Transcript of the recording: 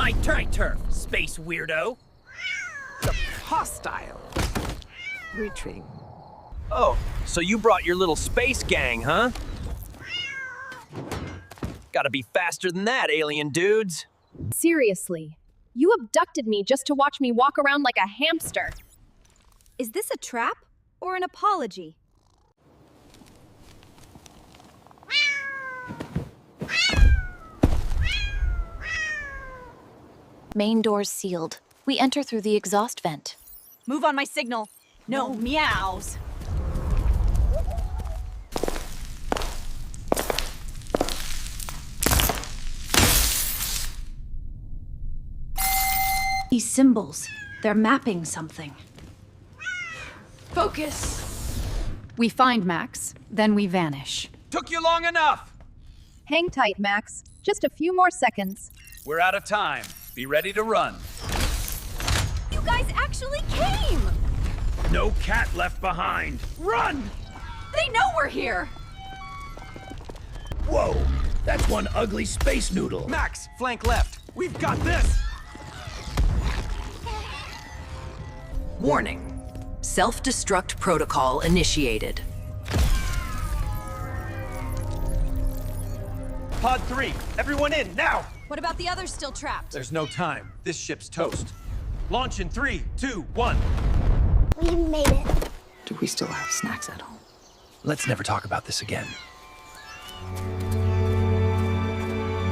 my turf, space weirdo. Hostile. Retreating. Oh, so you brought your little space gang, huh? Gotta be faster than that, alien dudes. Seriously, you abducted me just to watch me walk around like a hamster. Is this a trap or an apology? Main doors sealed. We enter through the exhaust vent. Move on my signal. No meows. These symbols, they're mapping something. Focus! We find Max, then we vanish. Took you long enough. Hang tight, Max. Just a few more seconds. We're out of time. Be ready to run. You guys actually came! No cat left behind. Run! They know we're here! Whoa, that's one ugly space noodle. Max, flank left. We've got this. Warning. Self-destruct protocol initiated. Pod 3, everyone in, now! What about the others still trapped? There's no time. This ship's toast. Launch in 3, 2, 1. We made it. Do we still have snacks at home? Let's never talk about this again.